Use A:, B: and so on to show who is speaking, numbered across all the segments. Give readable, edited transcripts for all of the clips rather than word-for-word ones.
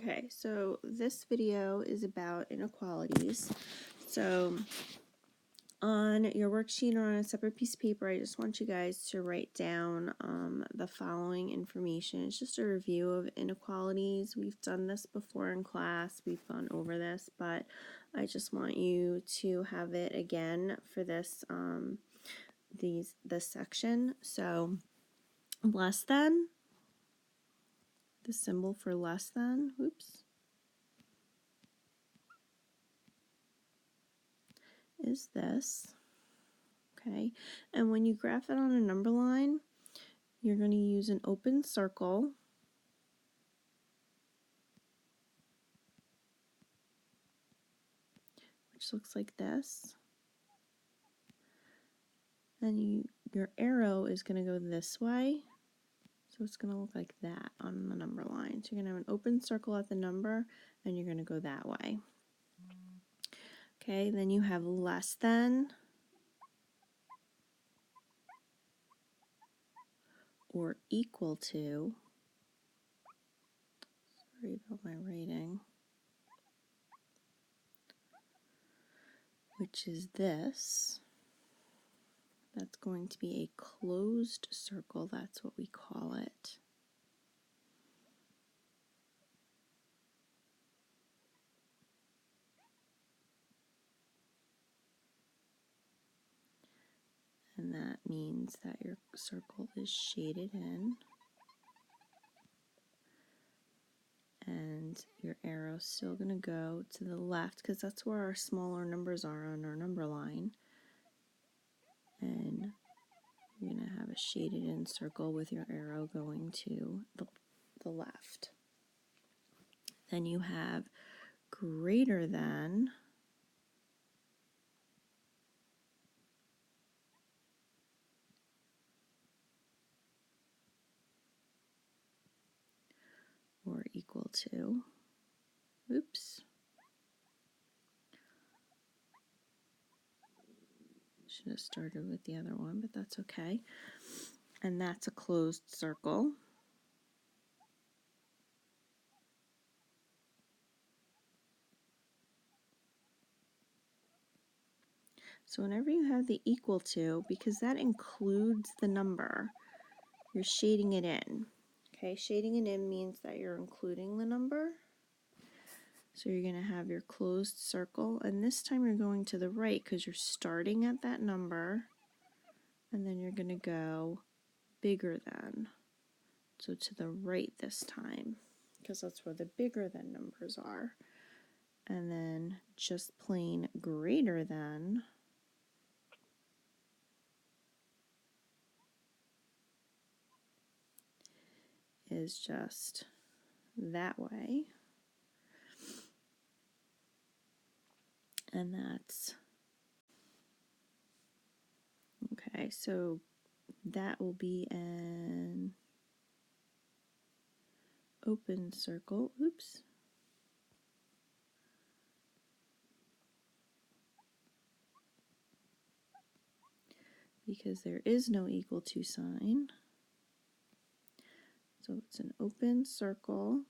A: Okay, so this video is about inequalities. So on your worksheet or on a separate piece of paper, I just want you guys to write down the following information. It's just a review of inequalities. We've done this before in class. We've gone over this, but I just want you to have it again for this this section. So less than, the symbol for less than, oops, is this. Okay, and when you graph it on a number line, you're going to use an open circle, which looks like this. And your arrow is going to go this way, so it's going to look like that on the number line. So you're going to have an open circle at the number, and you're going to go that way. Okay, then you have less than, or equal to. Sorry about my writing. Which is this. That's going to be a closed circle. That's what we call it. And that means that your circle is shaded in. And your arrow's still going to go to the left because that's where our smaller numbers are on our number line. And you're going to have a shaded in circle with your arrow going to the left. Then you have greater than, or equal to. Oops. Should have started with the other one, but that's okay. And that's a closed circle. So whenever you have the equal to, because that includes the number, you're shading it in. Okay, shading it in means that you're including the number. So you're going to have your closed circle, and this time you're going to the right because you're starting at that number, and then you're going to go bigger than. So to the right this time, because that's where the bigger than numbers are. And then just plain greater than is just that way. And that's, okay, so that will be an open circle. Oops. Because there is no equal to sign. So it's an open circle,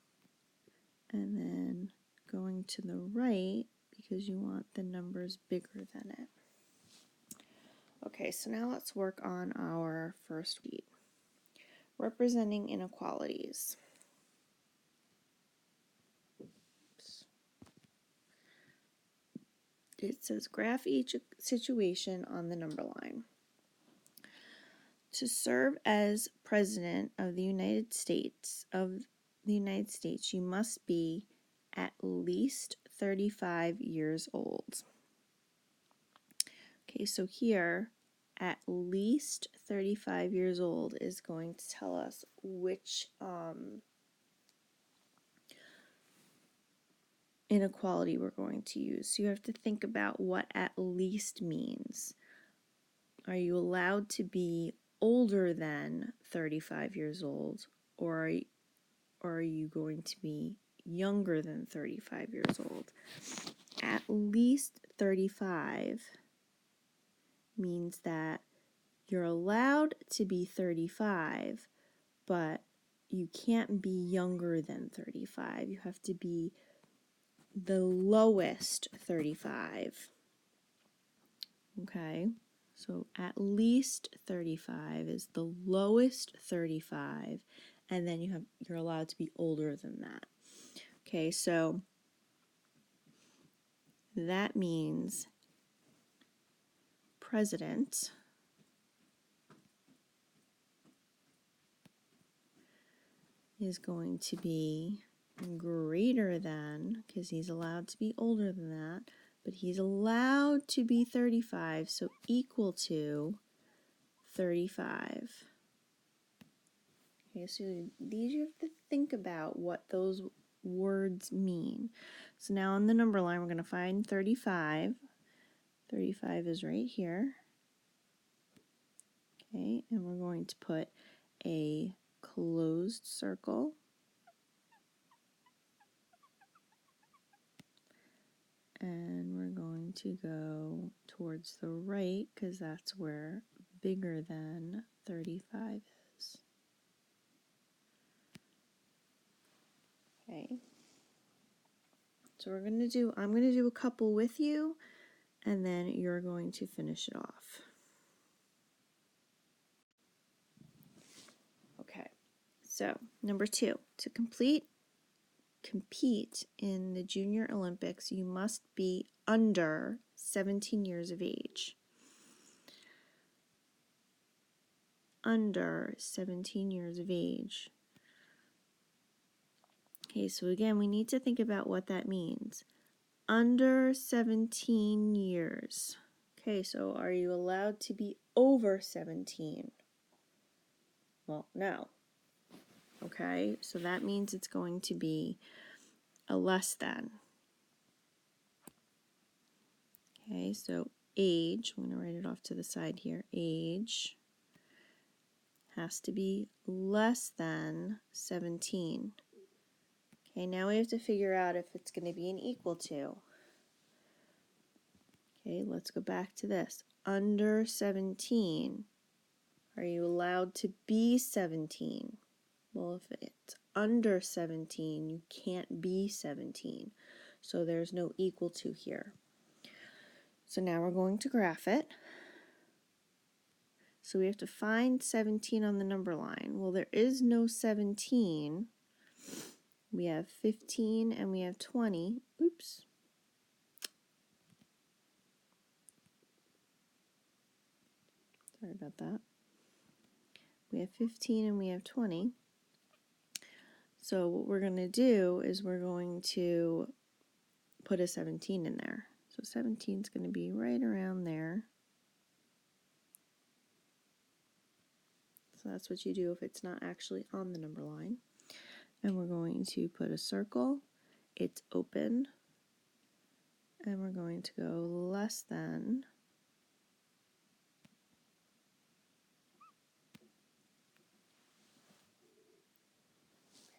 A: and then going to the right because you want the numbers bigger than it. Okay, so now let's work on our first sheet. Representing inequalities. Oops. It says graph each situation on the number line. To serve as president of the United States, you must be at least 35 years old. Okay, so here, at least 35 years old is going to tell us which inequality we're going to use. So you have to think about what at least means. Are you allowed to be older than 35 years old, or are you going to be younger than 35 years old? At least 35 means that you're allowed to be 35, but you can't be younger than 35. You have to be the lowest 35. Okay, so at least 35 is the lowest 35, and then you're allowed to be older than that. Okay, so that means president is going to be greater than, because he's allowed to be older than that, but he's allowed to be 35, so equal to 35. Okay, so these you have to think about what those words mean. So now on the number line, we're going to find 35. 35 is right here. Okay, and we're going to put a closed circle. And we're going to go towards the right because that's where bigger than 35 is. Okay. So I'm going to do a couple with you, and then you're going to finish it off. Okay. So, number 2, to compete in the Junior Olympics, you must be under 17 years of age. Under 17 years of age. Okay, so again, we need to think about what that means. Under 17 years. Okay, so are you allowed to be over 17? Well, no. Okay, so that means it's going to be a less than. Okay, so age, I'm going to write it off to the side here. Age has to be less than 17. Okay, now we have to figure out if it's going to be an equal to. Okay, let's go back to this. Under 17. Are you allowed to be 17? Well, if it's under 17, you can't be 17. So there's no equal to here. So now we're going to graph it. So we have to find 17 on the number line. Well, there is no 17. We have 15 and we have 20. Oops. Sorry about that. We have 15 and we have 20. So what we're going to do is we're going to put a 17 in there. So 17 is going to be right around there. So that's what you do if it's not actually on the number line. And we're going to put a circle. It's open. And we're going to go less than.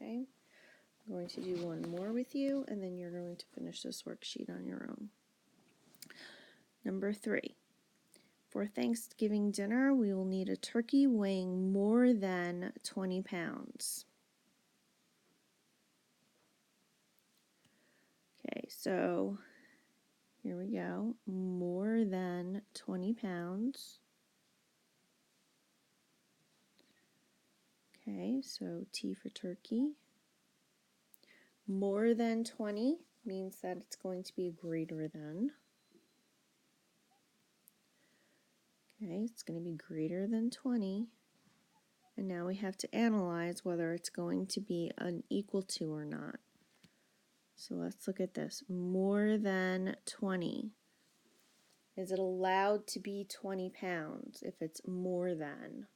A: Okay. I'm going to do one more with you, and then you're going to finish this worksheet on your own. Number 3. For Thanksgiving dinner, we will need a turkey weighing more than 20 pounds. Okay, so here we go. More than 20 pounds. Okay, so T for turkey. More than 20 means that it's going to be greater than. Okay, it's going to be greater than 20. And now we have to analyze whether it's going to be an equal to or not. So let's look at this. More than 20. Is it allowed to be 20 pounds if it's more than?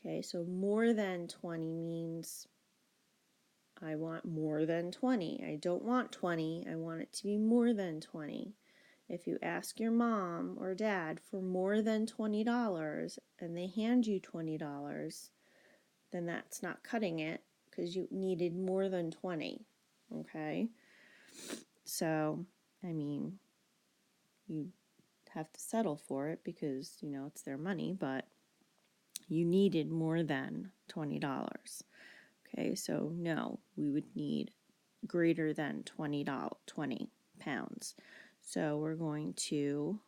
A: Okay, so more than 20 means I want more than 20. I don't want 20. I want it to be more than 20. If you ask your mom or dad for more than $20 and they hand you $20, then that's not cutting it because you needed more than 20. Okay? So, I mean, you have to settle for it because, you know, it's their money, but You needed more than $20. Okay, so no, we would need greater than $20, 20 pounds. So we're going to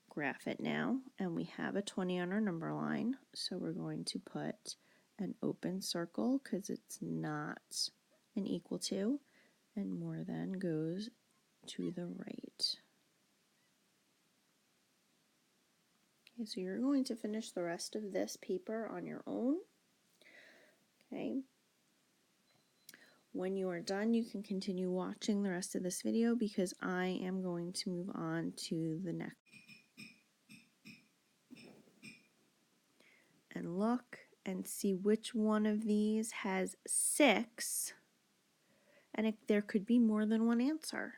A: graph it now, and we have a 20 on our number line, so we're going to put an open circle because it's not an equal to, and more than goes to the right. Okay, so you're going to finish the rest of this paper on your own. Okay. When you are done, you can continue watching the rest of this video because I am going to move on to the next. And look and see which one of these has 6, and there could be more than one answer.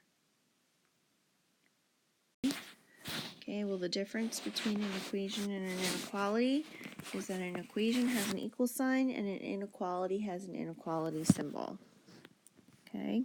A: Okay, well, the difference between an equation and an inequality is that an equation has an equal sign and an inequality has an inequality symbol. Okay.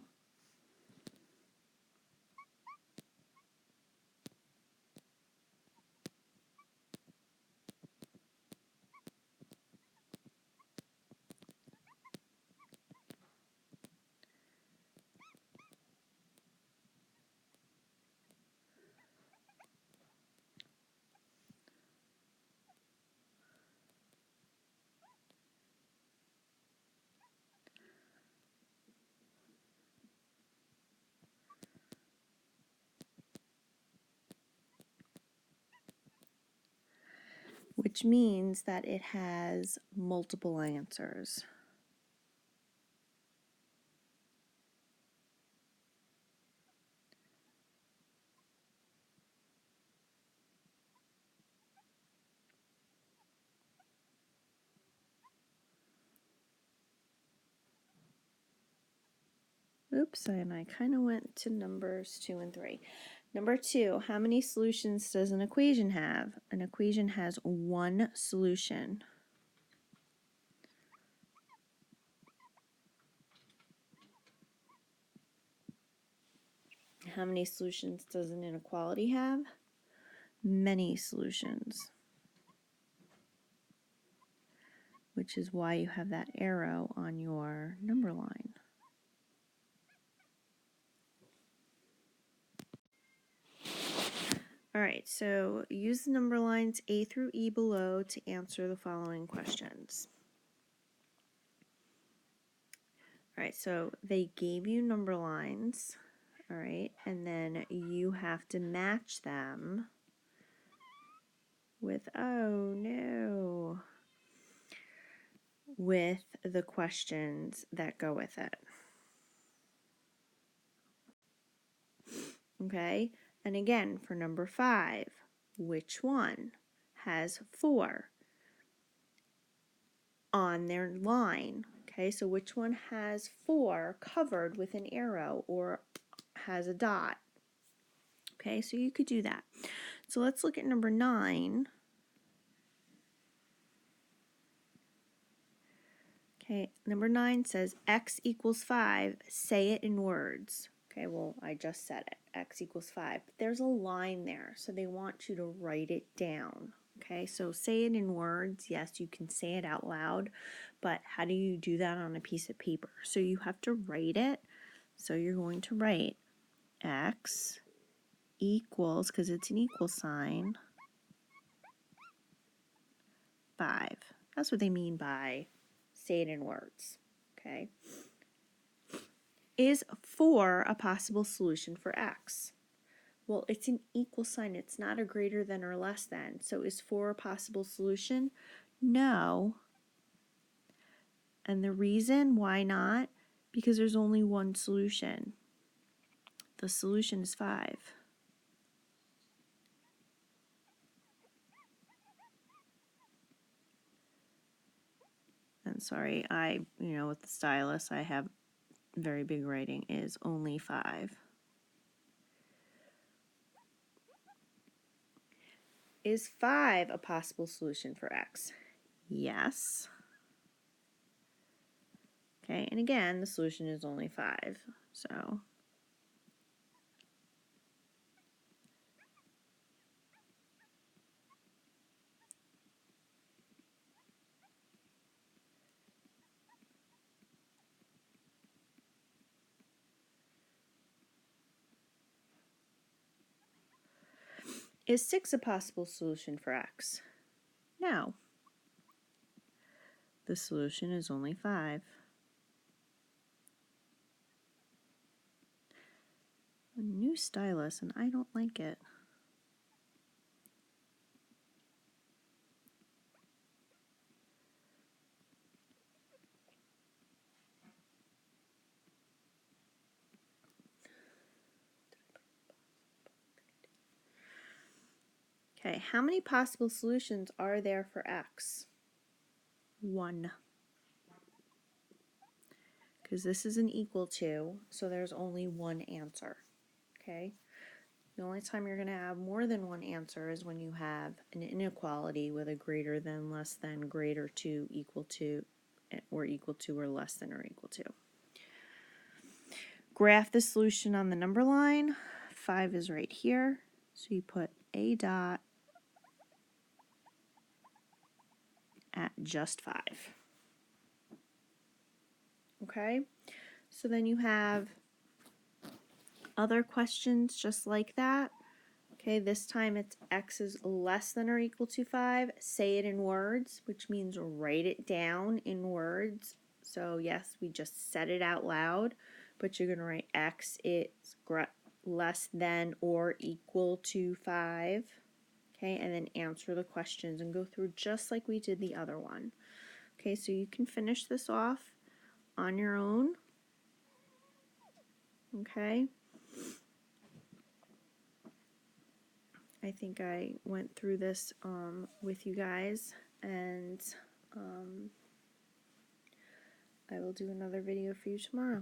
A: Which means that it has multiple answers. Oops, and I kind of went to numbers 2 and 3. Number 2, how many solutions does an equation have? An equation has one solution. How many solutions does an inequality have? Many solutions, which is why you have that arrow on your number line. All right, so use the number lines A through E below to answer the following questions. All right, so they gave you number lines, all right, and then you have to match them with, oh no, with the questions that go with it. Okay, and again, for number 5, which one has 4 on their line? Okay, so which one has 4 covered with an arrow or has a dot? Okay, so you could do that. So let's look at number 9. Okay, number 9 says x equals 5, say it in words. Okay, well, I just said it, x equals 5. But there's a line there, so they want you to write it down. Okay, so say it in words. Yes, you can say it out loud, but how do you do that on a piece of paper? So you have to write it. So you're going to write x equals, because it's an equal sign, 5. That's what they mean by say it in words. Okay. Is 4 a possible solution for x? Well, it's an equal sign. It's not a greater than or less than. So is 4 a possible solution? No. And the reason why not? Because there's only one solution. The solution is 5. And sorry, with the stylus, I have very big writing, is only 5. Is 5 a possible solution for x? Yes. Okay, and again, the solution is only 5. So Is 6 a possible solution for x? No. The solution is only 5. A new stylus, and I don't like it. Okay, how many possible solutions are there for x? 1. Because this is an equal to, so there's only one answer. Okay? The only time you're going to have more than one answer is when you have an inequality with a greater than, less than, greater to, or equal to, or less than or equal to. Graph the solution on the number line. 5 is right here, so you put a dot at just 5. Okay, so then you have other questions just like that. Okay, this time it's x is less than or equal to 5. Say it in words, which means write it down in words. So yes, we just said it out loud, but you're going to write x is less than or equal to 5. Okay, and then answer the questions and go through just like we did the other one. Okay, so you can finish this off on your own. Okay. I think I went through this with you guys, and I will do another video for you tomorrow.